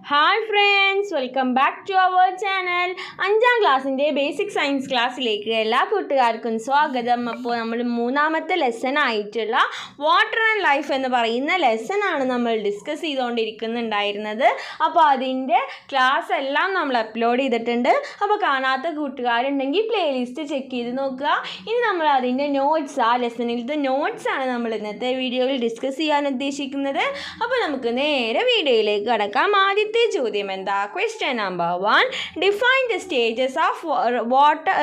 Hi friends, welcome back to our channel. 5ാം ക്ലാസ്സിൻ്റെ basic science ക്ലാസ്സിലേക്ക് എല്ലാ കൂട്ടുകാർക്കും സ്വാഗതം. അപ്പോൾ നമ്മൾ 3ാമത്തെ ലെസൺ ആയിട്ടുള്ള വാട്ടർ ആൻഡ് ലൈഫ് എന്ന് പറയുന്ന ലെസണാണ് നമ്മൾ ഡിസ്കസ് ചെയ്തുകൊണ്ടിരിക്കുന്നുണ്ടായിരുന്നത്. അപ്പോൾ അതിൻ്റെ ക്ലാസ് എല്ലാം നമ്മൾ അപ്ലോഡ് ചെയ്തിട്ടുണ്ട്. അപ്പോൾ കാണാത്ത കൂട്ടുകാരുണ്ടെങ്കിൽ പ്ലേലിസ്റ്റ് ചെക്ക് ചെയ്ത് നോക്കുക. ഇനി നമ്മൾ അതിൻ്റെ നോട്ട്സ്, ആ ലെസണിലത്തെ നോട്ട്സാണ് നമ്മൾ ഇന്നത്തെ വീഡിയോയിൽ ഡിസ്കസ് ചെയ്യാൻ ഉദ്ദേശിക്കുന്നത്. അപ്പോൾ നമുക്ക് നേരെ വീഡിയോയിലേക്ക് കടക്കാം. ആദ്യത്തെ ചോദ്യം എന്താ? Question number 1, define the stages of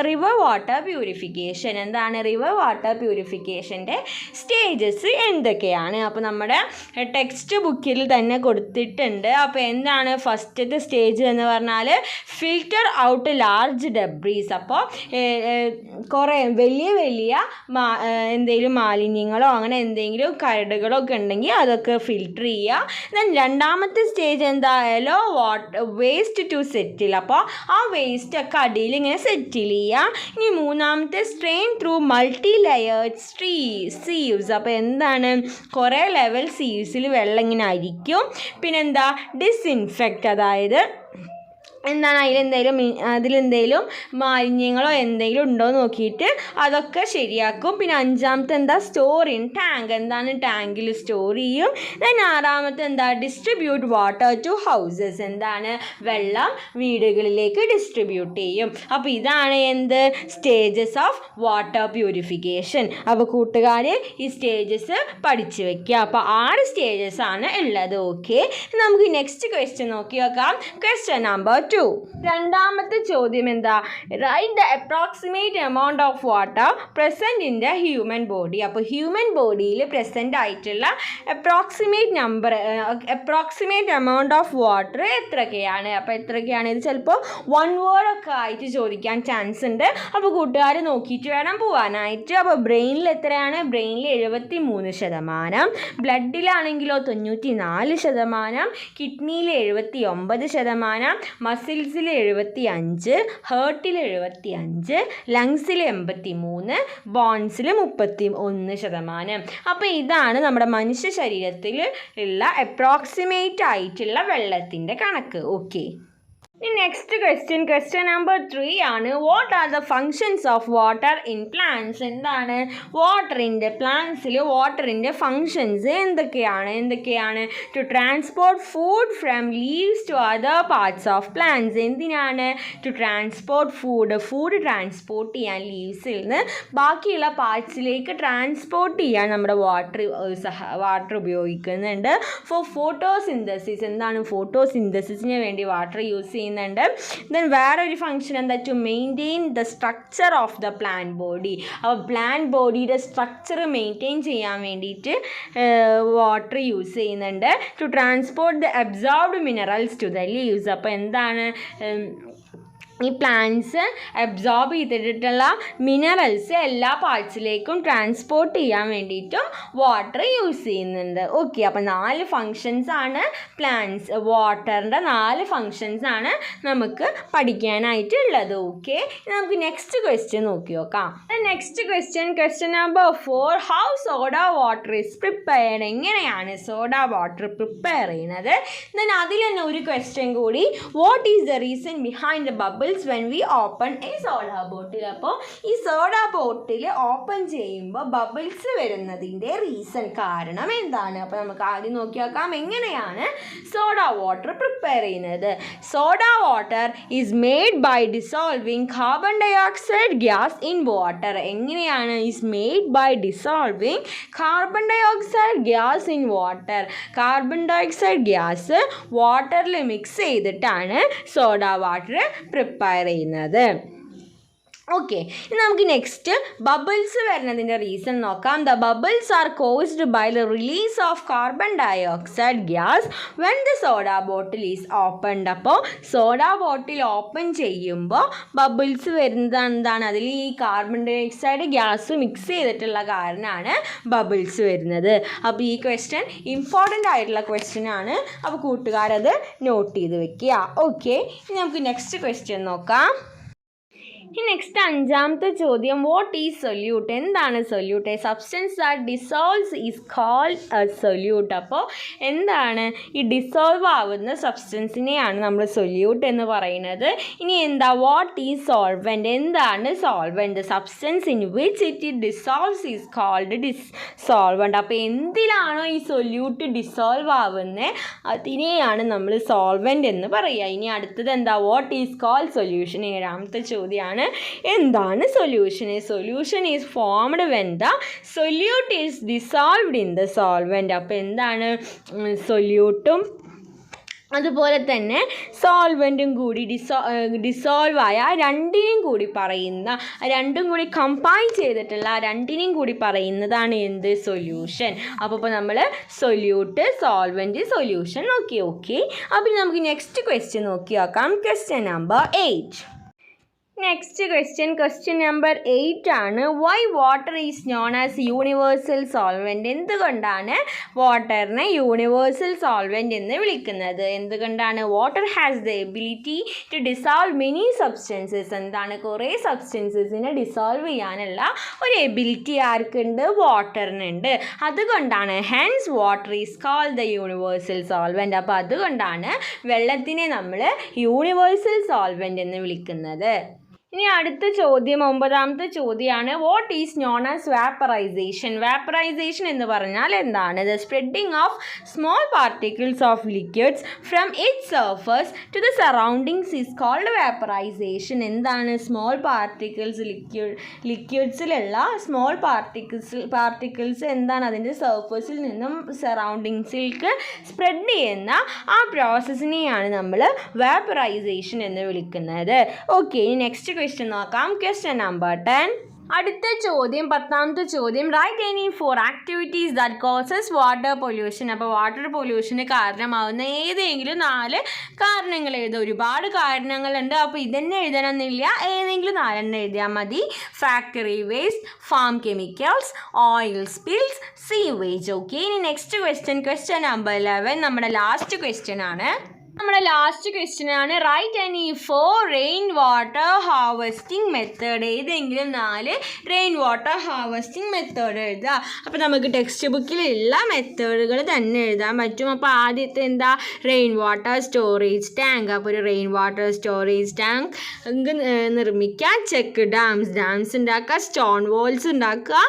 river water purification. എന്താണ് റിവർ വാട്ടർ പ്യൂരിഫിക്കേഷൻ്റെ സ്റ്റേജസ് എന്തൊക്കെയാണ്? അപ്പോൾ നമ്മുടെ ടെക്സ്റ്റ് ബുക്കിൽ തന്നെ കൊടുത്തിട്ടുണ്ട്. അപ്പോൾ എന്താണ് ഫസ്റ്റത്തെ സ്റ്റേജ് എന്ന് പറഞ്ഞാൽ ഫിൽറ്റർ ഔട്ട് ലാർജ് ഡെബ്രീസ്. അപ്പോൾ കുറേ വലിയ എന്തെങ്കിലും മാലിന്യങ്ങളോ അങ്ങനെ എന്തെങ്കിലും കരടുകളോ ഒക്കെ ഉണ്ടെങ്കിൽ അതൊക്കെ ഫിൽറ്റർ ചെയ്യുക. ദെൻ രണ്ടാമത്തെ സ്റ്റേജ് എന്താ? Waste to settle. അപ്പോൾ ആ വേസ്റ്റൊക്കെ അടിയിൽ ഇങ്ങനെ സെറ്റിൽ ചെയ്യുക. ഇനി മൂന്നാമത്തെ strain through multi layered sieves. അപ്പോൾ എന്താണ്? കുറേ ലെവൽ സീവ്സിൽ വെള്ളം ഇങ്ങനെ ആയിരിക്കും. പിന്നെന്താ? ഡിസ്ഇൻഫെക്റ്റ്, അതായത് എന്താണ് അതിലെന്തെങ്കിലും മാലിന്യങ്ങളോ എന്തെങ്കിലും ഉണ്ടോ എന്ന് നോക്കിയിട്ട് അതൊക്കെ ശരിയാക്കും. പിന്നെ അഞ്ചാമത്തെ എന്താ? Store in tank. എന്താണ്? ടാങ്കിൽ സ്റ്റോർ ചെയ്യും. ദെൻ ആറാമത്തെ എന്താ? Distribute water to houses. എന്താണ്? വെള്ളം വീടുകളിലേക്ക് ഡിസ്ട്രിബ്യൂട്ട് ചെയ്യും. അപ്പോൾ ഇതാണ് എന്ത്? Stages of water purification. അപ്പോൾ കൂട്ടുകാർ ഈ സ്റ്റേജസ് പഠിച്ചു വെക്കുക. അപ്പോൾ 6 സ്റ്റേജസ് ആണ് ഉള്ളത്. ഓക്കെ, നമുക്ക് നെക്സ്റ്റ് ക്വസ്റ്റ്യൻ നോക്കി നോക്കാം. Question number 2. രണ്ടാമത്തെ ചോദ്യം എന്താ? Write the approximate amount of water present in the human body. അപ്പോൾ ഹ്യൂമൻ ബോഡിയിൽ പ്രസൻറ്റ് ആയിട്ടുള്ള അപ്രോക്സിമേറ്റ് എമൗണ്ട് ഓഫ് വാട്ടർ എത്രയൊക്കെയാണ്? അപ്പോൾ എത്രയൊക്കെയാണ്? ഇത് ചിലപ്പോൾ 1 വേർഡ് ഒക്കെ ആയിട്ട് ചോദിക്കാൻ ചാൻസ് ഉണ്ട്. അപ്പോൾ കൂട്ടുകാർ നോക്കിയിട്ട് വേണം പോകാനായിട്ട്. അപ്പോൾ ബ്രെയിനിൽ എത്രയാണ്? ബ്രെയിനിൽ 73%, ബ്ലഡിലാണെങ്കിലോ 94%, കിഡ്നിയിൽ 79%, മസിൽസിൽ 75%, ഹേർട്ടിൽ 75%, ലങ്സിൽ 83%, ബോൺസിൽ 31%. അപ്പോൾ ഇതാണ് നമ്മുടെ മനുഷ്യ ശരീരത്തിൽ ഉള്ള അപ്രോക്സിമേറ്റ് ആയിട്ടുള്ള വെള്ളത്തിൻ്റെ കണക്ക്. ഓക്കെ, നെക്സ്റ്റ് ക്വസ്റ്റ്യൻ നമ്പർ 3 ആണ്. What are the functions of water in plants? എന്താണ്? പ്ലാന്റ്സിൽ വാട്ടറിൻ്റെ ഫങ്ഷൻസ് എന്തൊക്കെയാണ്? To transport food from leaves to other parts of plants. എന്തിനാണ്? ടു ട്രാൻസ്പോർട്ട് ഫുഡ് ട്രാൻസ്പോർട്ട് ചെയ്യാൻ ലീവ്സിൽ നിന്ന് ബാക്കിയുള്ള പാർട്സിലേക്ക് ട്രാൻസ്പോർട്ട് ചെയ്യാൻ നമ്മുടെ വാട്ടർ ഉപയോഗിക്കുന്നുണ്ട്. For photosynthesis. എന്താണ്? ഫോട്ടോസിന്തസിസിന് വേണ്ടി വാട്ടർ യൂസ് ചെയ്യുന്നുണ്ട്. ദെൻ വേറൊരു ഫങ്ഷൻ എന്താ? To maintain the structure of the plant body. അപ്പോൾ പ്ലാന്റ് ബോഡിയുടെ സ്ട്രക്ചർ മെയിൻറ്റെയിൻ ചെയ്യാൻ വേണ്ടിയിട്ട് വാട്ടർ യൂസ് ചെയ്യുന്നുണ്ട്. To transport the absorbed minerals to the leaves. അപ്പോൾ എന്താണ്? ഈ പ്ലാന്റ്സ് അബ്സോർബ് ചെയ്തിട്ടുള്ള മിനറൽസ് എല്ലാ പാർട്സിലേക്കും ട്രാൻസ്പോർട്ട് ചെയ്യാൻ വേണ്ടിയിട്ടും വാട്ടർ യൂസ് ചെയ്യുന്നുണ്ട്. ഓക്കെ, അപ്പോൾ 4 ഫങ്ഷൻസ് ആണ് വാട്ടറിൻ്റെ 4 ഫങ്ഷൻസ് ആണ് നമുക്ക് പഠിക്കാനായിട്ടുള്ളത്. ഓക്കെ, നമുക്ക് നെക്സ്റ്റ് ക്വസ്റ്റ്യൻ നോക്കി നോക്കാം. Next question number 4, how soda water is prepared. എങ്ങനെയാണ് സോഡ വാട്ടർ പ്രിപ്പയർ ചെയ്യുന്നത്? ദെൻ അതിൽ തന്നെ ഒരു ക്വസ്റ്റ്യൻ കൂടി, what is the reason behind the bubbles when we open a soda bottle. അപ്പോൾ ഈ സോഡ ബോട്ടിൽ ഓപ്പൺ ചെയ്യുമ്പോൾ ബബിൾസ് വരുന്നതിൻ്റെ റീസൺ, കാരണം എന്താണ്? അപ്പോൾ നമുക്ക് ആദ്യം നോക്കി നോക്കാം എങ്ങനെയാണ് സോഡ വാട്ടർ പ്രിപ്പയർ ചെയ്യുന്നത്. Soda water is made by dissolving carbon dioxide gas in water. എങ്ങനെയാണ്? Is made by dissolving carbon dioxide gas in water. Carbon dioxide gas വാട്ടറിൽ മിക്സ് ചെയ്തിട്ടാണ് സോഡ വാട്ടർ പ്രിപ്പയർ ചെയ്യുന്നത്. ഓക്കെ, ഇനി നമുക്ക് next bubbles വരുന്നതിൻ്റെ reason നോക്കാം. The bubbles are caused by the release of carbon dioxide gas when the soda bottle is opened. അപ്പോൾ soda bottle open ചെയ്യുമ്പോൾ bubbles വരുന്നത് എന്താണ്? അതിൽ ഈ കാർബൺ ഡയോക്സൈഡ് ഗ്യാസ് മിക്സ് ചെയ്തിട്ടുള്ള കാരണമാണ് ബബിൾസ് വരുന്നത്. അപ്പോൾ ഈ ക്വസ്റ്റ്യൻ ഇമ്പോർട്ടൻ്റ് ആയിട്ടുള്ള ക്വസ്റ്റ്യൻ ആണ്. അപ്പോൾ കൂട്ടുകാരത് നോട്ട് ചെയ്ത് വെക്കുക. ഓക്കെ, ഇനി നമുക്ക് നെക്സ്റ്റ് ക്വസ്റ്റ്യൻ നോക്കാം. ഇനി നെക്സ്റ്റ് അഞ്ചാമത്തെ ചോദ്യം, വാട്ട് ഈസ് സൊല്യൂട്ട്? എന്താണ് solute? A substance that dissolves is called a solute. അപ്പോൾ എന്താണ് ഈ ഡിസോൾവ് ആവുന്ന സബ്സ്റ്റൻസിനെയാണ് നമ്മൾ സൊല്യൂട്ട് എന്ന് പറയുന്നത്. ഇനി എന്താ വാട്ട് ഈസ് സോൾവെൻറ്റ്? എന്താണ് solvent? Substance in which it dissolves is called solvent. അപ്പോൾ എന്തിലാണോ ഈ സൊല്യൂട്ട് ഡിസോൾവ് ആവുന്നത് അതിനെയാണ് നമ്മൾ സോൾവെൻറ്റ് എന്ന് പറയുക. ഇനി അടുത്തത് എന്താ, വാട്ട് ഈസ് കോൾഡ് സൊല്യൂഷൻ? ഏഴാമത്തെ ചോദ്യമാണ്, എന്താണ് solution? Solution is formed when the solute is dissolved in the solvent. അപ്പോൾ എന്താണ് സൊല്യൂട്ടും അതുപോലെ തന്നെ സോൾവെൻറ്റും കൂടി ഡിസോൾവ് ആയ രണ്ടിനെയും കൂടി പറയുന്ന, രണ്ടും കൂടി കമ്പൈൻ ചെയ്തിട്ടുള്ള രണ്ടിനെയും കൂടി പറയുന്നതാണ് എന്ത്, സൊല്യൂഷൻ. അപ്പോൾ നമ്മൾ സൊല്യൂട്ട്, സോൾവെൻറ്റ്, സൊല്യൂഷൻ നോക്കി. ഓക്കെ, അപ്പോൾ നമുക്ക് നെക്സ്റ്റ് ക്വസ്റ്റ്യൻ നോക്കി നോക്കാം. Question number 8. Next question number 8 ആണ്. Why water is known as universal solvent? എന്തുകൊണ്ടാണ് വാട്ടറിനെ യൂണിവേഴ്സൽ സോൾവെൻറ്റ് എന്ന് വിളിക്കുന്നത്? എന്തുകൊണ്ടാണ്? Water has the ability to dissolve many substances. എന്താണ്, കുറേ സബ്സ്റ്റൻസസിനെ ഡിസോൾവ് ചെയ്യാനുള്ള ഒരു എബിലിറ്റി ആർക്കുണ്ട്? വാട്ടറിനുണ്ട്. അതുകൊണ്ടാണ് hence water is called the universal solvent. അപ്പോൾ അതുകൊണ്ടാണ് വെള്ളത്തിനെ നമ്മൾ യൂണിവേഴ്സൽ സോൾവെൻറ്റ് എന്ന് വിളിക്കുന്നത്. ഇനി അടുത്ത ചോദ്യം, 9ാമത്തെ ചോദ്യമാണ്, what is known as vaporisation? Vaporisation എന്ന് പറഞ്ഞാൽ എന്താണ്? The spreading of small particles of liquids from its surface to the surroundings is called vaporisation. എന്താണ് സ്മോൾ പാർട്ടിക്കിൾസ്? ലിക്വിഡ്സിലുള്ള സ്മോൾ പാർട്ടിക്കിൾസ് എന്താണ്, അതിൻ്റെ സർഫസിൽ നിന്നും സറൗണ്ടിങ്സിലേക്ക് സ്പ്രെഡ് ചെയ്യുന്ന ആ പ്രോസസ്സിനെയാണ് നമ്മൾ വാപ്പറൈസേഷൻ എന്ന് വിളിക്കുന്നത്. ഓക്കെ, ഇനി നെക്സ്റ്റ് ക്വസ്റ്റ്യൻ നോക്കാം. Question number 10. അടുത്ത ചോദ്യം, 10ാമത്തെ ചോദ്യം, write any 4 activities that causes water pollution. അപ്പോൾ വാട്ടർ പൊല്യൂഷന് കാരണമാവുന്ന ഏതെങ്കിലും 4 കാരണങ്ങൾ എഴുതുക. ഒരുപാട് കാരണങ്ങളുണ്ട്, അപ്പോൾ ഇതന്നെ എഴുതണമെന്നില്ല, ഏതെങ്കിലും 4 എഴുതിയാൽ മതി. Factory waste, farm chemicals, oil spills, sewage. Okay, ഇനി നെക്സ്റ്റ് ക്വസ്റ്റ്യൻ നമ്പർ 11 നമ്മുടെ ലാസ്റ്റ് ക്വസ്റ്റ്യൻ ആണ്. Write any 4 rain water harvesting method. ഏതെങ്കിലും 4 റെയിൻ വാട്ടർ ഹാർവെസ്റ്റിംഗ് മെത്തേഡ് എഴുതുക. അപ്പോൾ നമുക്ക് ടെക്സ്റ്റ് ബുക്കിലുള്ള മെത്തേഡുകൾ തന്നെ എഴുതാൻ പറ്റും. അപ്പോൾ ആദ്യത്തെ എന്താ, റെയിൻ വാട്ടർ സ്റ്റോറേജ് ടാങ്ക്. അപ്പോൾ ഒരു റെയിൻ വാട്ടർ സ്റ്റോറേജ് ടാങ്ക് നിർമ്മിക്കുക. ചെക്ക് ഡാംസ് ഉണ്ടാക്കുക. സ്റ്റോൺ വാൾസ് ഉണ്ടാക്കുക.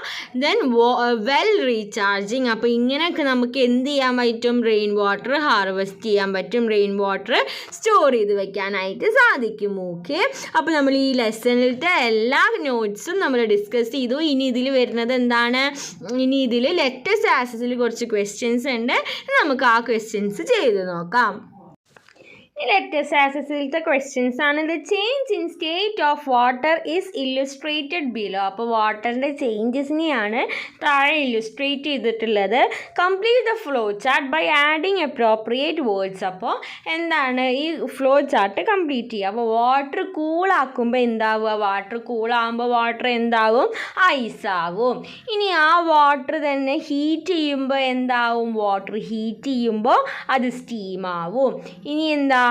Then well recharging. അപ്പോൾ ഇങ്ങനെയൊക്കെ നമുക്ക് എന്ത് ചെയ്യാൻ പറ്റും? റെയിൻ വാട്ടർ ഹാർവെസ്റ്റ് ചെയ്യാൻ പറ്റും, റെയിൻ വാട്ടർ സ്റ്റോർ ചെയ്ത് വെക്കാനായിട്ട് സാധിക്കും. ഓക്കെ, അപ്പോൾ നമ്മൾ ഈ ലെസണിലത്തെ എല്ലാ നോട്ട്സും നമ്മൾ ഡിസ്കസ് ചെയ്തു. ഇനി ഇതിൽ വരുന്നത് എന്താണ്? ഇനി ഇതിൽ ലെറ്റേഴ്സ് ആക്സസിൽ കുറച്ച് ക്വസ്റ്റ്യൻസ് ഉണ്ട്, നമുക്ക് ആ ക്വസ്റ്റ്യൻസ് ചെയ്ത് നോക്കാം. ലെറ്റേഴ്സ് ആക്സസിലത്തെ ക്വസ്റ്റ്യൻസ് ആണ്. The change in state of water is illustrated below. അപ്പോൾ വാട്ടറിൻ്റെ ചേഞ്ചസിനെയാണ് താഴെ ഇല്ലുസ്ട്രേറ്റ് ചെയ്തിട്ടുള്ളത്. Complete the flow chart by adding appropriate words. അപ്പോൾ എന്താണ് ഈ ഫ്ലോ ചാർട്ട് കംപ്ലീറ്റ് ചെയ്യുക. അപ്പോൾ വാട്ടർ കൂളാക്കുമ്പോൾ എന്താവുക? വാട്ടർ കൂളാകുമ്പോൾ വാട്ടർ എന്താവും? ഐസാവും. ഇനി ആ വാട്ടർ തന്നെ ഹീറ്റ് ചെയ്യുമ്പോൾ എന്താവും? വാട്ടർ ഹീറ്റ് ചെയ്യുമ്പോൾ അത് സ്റ്റീമാവും. ഇനി എന്താ,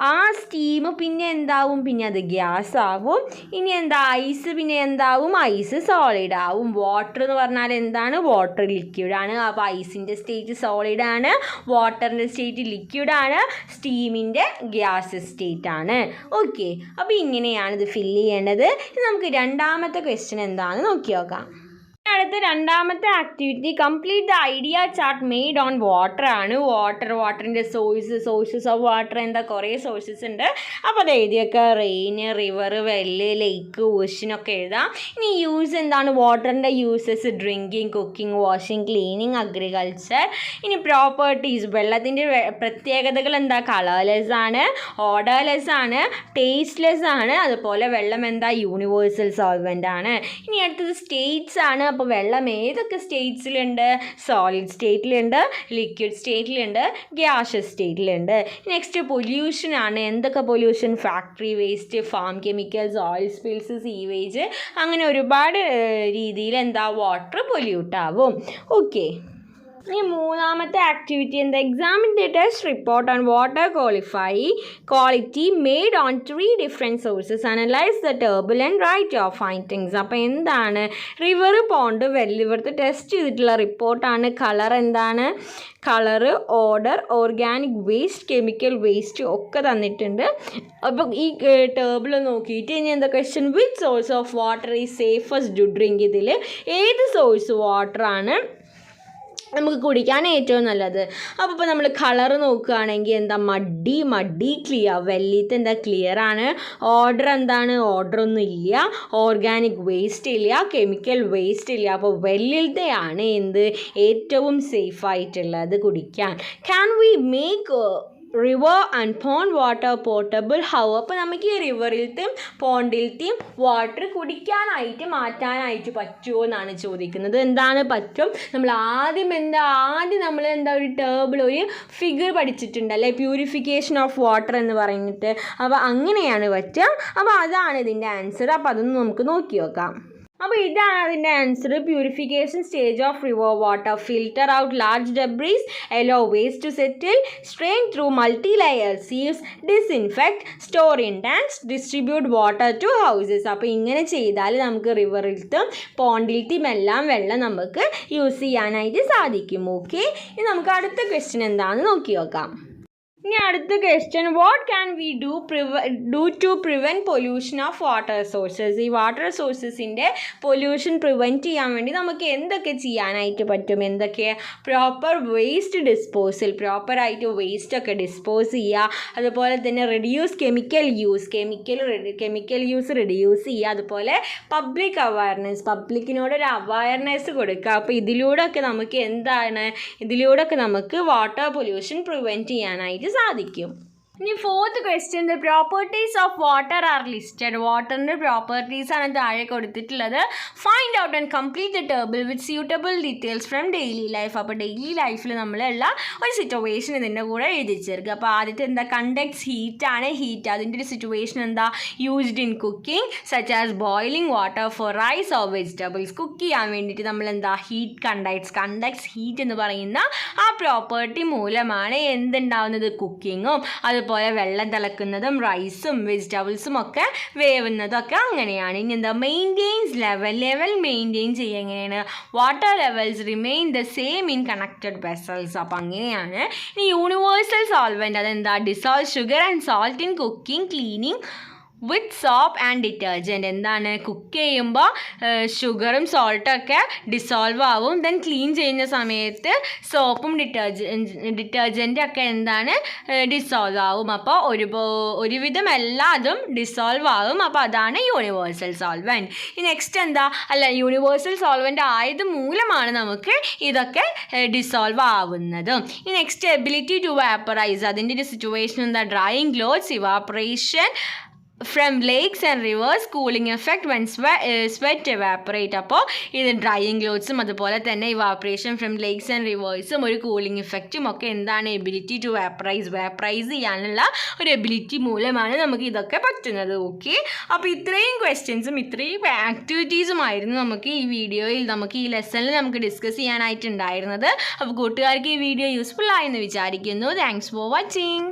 ആ സ്റ്റീം പിന്നെ എന്താവും? പിന്നെ അത് ഗ്യാസ് ആവും. ഇനി എന്താ, ഐസ് പിന്നെ എന്താവും? ഐസ് സോളിഡ് ആവും. വാട്ടർ എന്ന് പറഞ്ഞാൽ എന്താണ്? വാട്ടർ ലിക്വിഡാണ്. അപ്പോൾ ഐസിൻ്റെ സ്റ്റേറ്റ് സോളിഡാണ്, വാട്ടറിൻ്റെ സ്റ്റേറ്റ് ലിക്വിഡാണ്, സ്റ്റീമിൻ്റെ ഗ്യാസ് സ്റ്റേറ്റ് ആണ്. ഓക്കെ, അപ്പോൾ ഇങ്ങനെയാണ് ഇത് ഫില്ല് ചെയ്യേണ്ടത്. നമുക്ക് രണ്ടാമത്തെ ക്വസ്റ്റ്യൻ എന്താണെന്ന് നോക്കി നോക്കാം. അടുത്ത രണ്ടാമത്തെ activity, complete the idea chart made on water ആണ്. വാട്ടറിൻ്റെ സോഴ്സസ് ഓഫ് വാട്ടർ എന്താ, കുറേ സോഴ്സസ് ഉണ്ട്. അപ്പോൾ അത് എഴുതിയൊക്കെ റെയിൻ, റിവർ, വെല്ല്, ലേക്ക്, ഓഷ്യനൊക്കെ എഴുതാം. ഇനി യൂസ് എന്താണ്? വാട്ടറിൻ്റെ uses drinking, cooking, washing, cleaning, agriculture. ഇനി പ്രോപ്പർട്ടീസ്, വെള്ളത്തിൻ്റെ പ്രത്യേകതകൾ എന്താ? കളർലെസ് ആണ്, ഓർഡർലെസ് ആണ്, ടേസ്റ്റ്ലെസ് ആണ്. അതുപോലെ വെള്ളം എന്താ? യൂണിവേഴ്സൽ സോൾവെൻ്റ് ആണ്. ഇനി അടുത്തത് സ്റ്റേറ്റ്സ് ആണ്. അപ്പോൾ വെള്ളം ഏതൊക്കെ സ്റ്റേറ്റ്സിലുണ്ട്? സോളിഡ് സ്റ്റേറ്റിലുണ്ട്, ലിക്വിഡ് സ്റ്റേറ്റിലുണ്ട്, ഗ്യാഷ്യസ് സ്റ്റേറ്റിലുണ്ട്. നെക്സ്റ്റ് പൊല്യൂഷനാണ്. എന്തൊക്കെ pollution? Factory waste, farm chemicals, oil spills, sewage, അങ്ങനെ ഒരുപാട് രീതിയിൽ എന്താ വാട്ടർ പൊല്യൂട്ട് ആവും. ഓക്കെ, ഇനി മൂന്നാമത്തെ ആക്ടിവിറ്റി എന്താ? Examine the test report on water quality made on 3 different sources, analyse the table and write your findings. അപ്പോൾ എന്താണ്? റിവർ, പോണ്ട്, വെൽ, ഇവിടുത്തെ ടെസ്റ്റ് ചെയ്തിട്ടുള്ള റിപ്പോർട്ടാണ്. കളർ എന്താണ്? Colour, odour, organic waste, chemical waste ഒക്കെ തന്നിട്ടുണ്ട്. അപ്പോൾ ഈ ടേബിൾ നോക്കിയിട്ട് ഇനി എന്താ question, which source of water is safest to drink? ഇതിൽ ഏത് സോഴ്സ് വാട്ടറാണ് നമുക്ക് കുടിക്കാൻ ഏറ്റവും നല്ലത്? അപ്പോൾ നമ്മൾ കളർ നോക്കുകയാണെങ്കിൽ എന്താ? മഡി ക്ലിയർ. വെല്ലിത്ത് എന്താ? ക്ലിയർ ആണ്. ഓർഡർ എന്താണ്? ഓർഡർ ഒന്നും ഇല്ല. ഓർഗാനിക് വേസ്റ്റ് ഇല്ല, കെമിക്കൽ വേസ്റ്റ് ഇല്ല. അപ്പോൾ വെല്ലിലത്തെയാണ് എന്ത്? ഏറ്റവും സേഫായിട്ടുള്ളത് കുടിക്കാൻ. Can we make river and pond water portable? How? അപ്പോൾ നമുക്ക് ഈ റിവറിലത്തെയും പോണ്ടിലത്തെയും വാട്ടർ കുടിക്കാനായിട്ട് മാറ്റാനായിട്ട് പറ്റുമോ എന്നാണ് ചോദിക്കുന്നത്. എന്താണ് പറ്റും? നമ്മൾ ആദ്യം നമ്മൾ ഒരു ടേബിൾ, ഒരു ഫിഗർ പഠിച്ചിട്ടുണ്ടല്ലേ, പ്യൂരിഫിക്കേഷൻ ഓഫ് വാട്ടർ എന്ന് പറഞ്ഞിട്ട്. അപ്പോൾ അങ്ങനെയാണ് പറ്റുക. അപ്പോൾ അതാണ് ഇതിൻ്റെ ആൻസർ. അപ്പോൾ അതൊന്ന് നമുക്ക് നോക്കി നോക്കാം. അപ്പോൾ ഇതാണ് അതിൻ്റെ answer. Purification stage of river water, filter out large debris, allow waste to settle, strain through multi-layer sieves, disinfect, store in tanks, distribute water to houses. അപ്പോൾ ഇങ്ങനെ ചെയ്താൽ നമുക്ക് റിവറിലത്തും പോണ്ടിലത്തും എല്ലാം വെള്ളം നമുക്ക് യൂസ് ചെയ്യാനായിട്ട് സാധിക്കും. ഓക്കെ, ഇനി നമുക്ക് അടുത്ത ക്വസ്റ്റ്യൻ എന്താണെന്ന് നോക്കി നോക്കാം. ഇനി അടുത്ത question, what can we do to prevent pollution of water sources? ഈ വാട്ടർ സോഴ്സസിൻ്റെ പൊല്യൂഷൻ പ്രിവെൻറ്റ് ചെയ്യാൻ വേണ്ടി നമുക്ക് എന്തൊക്കെ ചെയ്യാനായിട്ട് പറ്റും? എന്തൊക്കെ? പ്രോപ്പർ വേസ്റ്റ് ഡിസ്പോസൽ, പ്രോപ്പറായിട്ട് വേസ്റ്റൊക്കെ ഡിസ്പോസ് ചെയ്യുക. അതുപോലെ തന്നെ റിഡ്യൂസ് കെമിക്കൽ യൂസ് റിഡ്യൂസ് ചെയ്യുക. അതുപോലെ പബ്ലിക് അവയർനെസ്, പബ്ലിക്കിനോടൊരു അവയർനെസ് കൊടുക്കുക. അപ്പോൾ ഇതിലൂടെയൊക്കെ നമുക്ക് വാട്ടർ പൊല്യൂഷൻ പ്രിവെൻറ്റ് ചെയ്യാനായിട്ട് സാധിക്കും. ഇനി fourth question, the properties of water are listed. വാട്ടറിൻ്റെ പ്രോപ്പർട്ടീസ് ആണ് താഴെ കൊടുത്തിട്ടുള്ളത്. Find out and complete the table with suitable details from daily life. അപ്പോൾ ഡെയിലി ലൈഫിൽ നമ്മളുള്ള ഒരു സിറ്റുവേഷൻ ഇതിൻ്റെ കൂടെ എഴുതി ചേർക്കുക. അപ്പോൾ ആദ്യത്തെ എന്താ? കണ്ടക്ട്സ് ഹീറ്റാണ്. ഹീറ്റ് അതിൻ്റെ ഒരു സിറ്റുവേഷൻ എന്താ? Used in cooking such as boiling water for rice or vegetables. Cook ചെയ്യാൻ വേണ്ടിയിട്ട് നമ്മൾ എന്താ? ഹീറ്റ് കണ്ടക്ട്സ് ഹീറ്റ് എന്ന് പറയുന്ന ആ പ്രോപ്പർട്ടി മൂലമാണ് എന്തുണ്ടാവുന്നത്? കുക്കിങ്ങും അതുപോലെ വെള്ളം തിളക്കുന്നതും റൈസും വെജിറ്റബിൾസും ഒക്കെ വേവുന്നതും ഒക്കെ അങ്ങനെയാണ്. ഇനി എന്താ? മെയിൻറ്റെയിൻസ് ലെവൽ മെയിൻറ്റെയിൻ ചെയ്യുക. എങ്ങനെയാണ്? Water levels remain the same in connected vessels. അപ്പോൾ അങ്ങനെയാണ്. ഇനി യൂണിവേഴ്സൽ സോൾവെൻറ്റ്, അതെന്താ? Dissolve sugar and salt in cooking, cleaning with soap and detergent. എന്താണ്? കുക്ക് ചെയ്യുമ്പോൾ ഷുഗറും സോൾട്ടൊക്കെ ഡിസോൾവ് ആവും. ദെൻ ക്ലീൻ ചെയ്യുന്ന സമയത്ത് സോപ്പും ഡിറ്റർജൻറ്റും ഒക്കെ എന്താണ്? ഡിസോൾവ് ആവും. അപ്പോൾ ഒരുവിധം എല്ലാതും ഡിസോൾവ് ആവും. അപ്പോൾ അതാണ് യൂണിവേഴ്സൽ സോൾവെൻറ്റ്. ഈ നെക്സ്റ്റ് എന്താ? യൂണിവേഴ്സൽ സോൾവെൻറ്റ് ആയത് മൂലമാണ് നമുക്ക് ഇതൊക്കെ ഡിസോൾവ് ആവുന്നതും. ഈ നെക്സ്റ്റ് എബിലിറ്റി ടു വാപ്പറൈസ്, അതിൻ്റെ ഒരു സിറ്റുവേഷൻ എന്താ? Drying clothes, evaporation from lakes and rivers, cooling effect when sweat evaporate. അപ്പോൾ ഇത് ഡ്രൈയിങ് ക്ലോത്ത്സും അതുപോലെ തന്നെ ഇവാപ്പറേഷൻ ഫ്രം ലേക്സ് ആൻഡ് റിവേഴ്സും ഒരു കൂളിംഗ് എഫക്റ്റും ഒക്കെ എന്താണ്? എബിലിറ്റി ടു വാപ്പറൈസ് ചെയ്യാനുള്ള ഒരു എബിലിറ്റി മൂലമാണ് നമുക്ക് ഇതൊക്കെ പറ്റുന്നത്. ഓക്കെ, അപ്പോൾ ഇത്രയും ക്വസ്റ്റ്യൻസും ഇത്രയും ആക്ടിവിറ്റീസുമായിരുന്നു നമുക്ക് ഈ വീഡിയോയിൽ, നമുക്ക് ഈ ലെസണിൽ നമുക്ക് ഡിസ്കസ് ചെയ്യാനായിട്ടുണ്ടായിരുന്നത്. അപ്പോൾ കൂട്ടുകാർക്ക് ഈ വീഡിയോ യൂസ്ഫുൾ ആയെന്ന് വിചാരിക്കുന്നു. Thanks for watching.